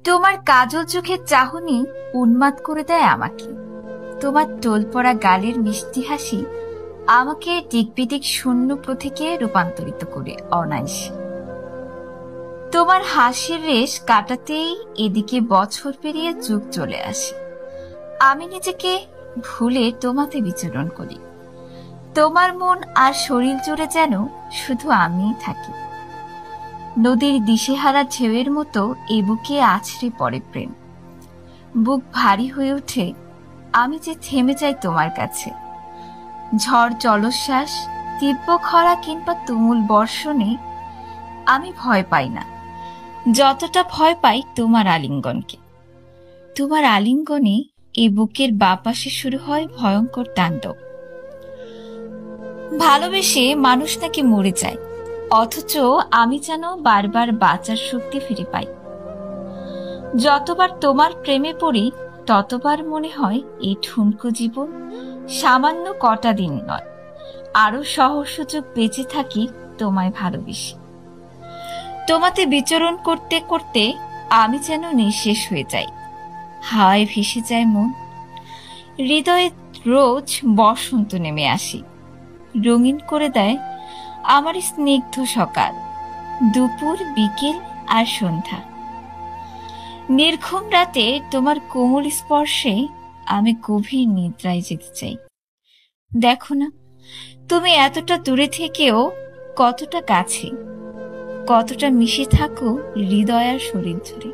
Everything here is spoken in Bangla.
তোমার কাজল চোখের চাহনি উন্মাদ করে দেয় আমাকে। তোমার টোল পড়া গালের মিষ্টি হাসি আমাকে টিকপিটিক শূন্য পথিকে রূপান্তরিত করে অনায়াসে। তোমার হাসির রেশ কাটাতেই এদিকে বছর পেরিয়ে যুগ চলে আসে। আমি নিজেকে ভুলে তোমাতে বিচরণ করি। তোমার মন আর শরীর জুড়ে যেন শুধু আমিই থাকি। নদীর দিশেহারা ঢেউয়ের মতো এ বুকে আছড়ে পড়ে প্রেম। বুক ভারী হয়ে ওঠে, আমি যে থেমে যাই তোমার কাছে। ঝড় জলোচ্ছ্বাস, তীব্র খরা কিংবা তুমুল বর্ষণে আমি ভয় পাই না, যতটা ভয় পাই তোমার আলিঙ্গনকে। তোমার আলিঙ্গনে এই বুকের বাপাশে শুরু হয় ভয়ঙ্কর তাণ্ডব। ভালোবেসে মানুষ নাকি মরে যায়, অথচ আমি যেন বারবার বাঁচার শক্তি ফিরে পাই। যতবার তোমার প্রেমে পড়ি ততবার মনে হয় এই ঠুনকো জীবন সামান্য কটা দিন নয়, আরো সহজ সুযোগ বেঁচে থাকি তোমায় ভালোবেসে। তোমাতে বিচরণ করতে করতে আমি যেন নিঃশেষ হয়ে যাই, হাওয়ায় ভেসে যায় মন। হৃদয়ে রোজ বসন্ত নেমে আসি, রঙিন করে দেয় আমার স্নিগ্ধ সকাল, দুপুর, বিকেল আর সন্ধ্যা। নির্ঘুম রাতে তোমার কোমল স্পর্শে আমি গভীর নিদ্রায় যেতে চাই। দেখো না, তুমি এতটা দূরে থেকেও কতটা কাছে, কতটা মিশে থাকো হৃদয় আর শরীর ধরে।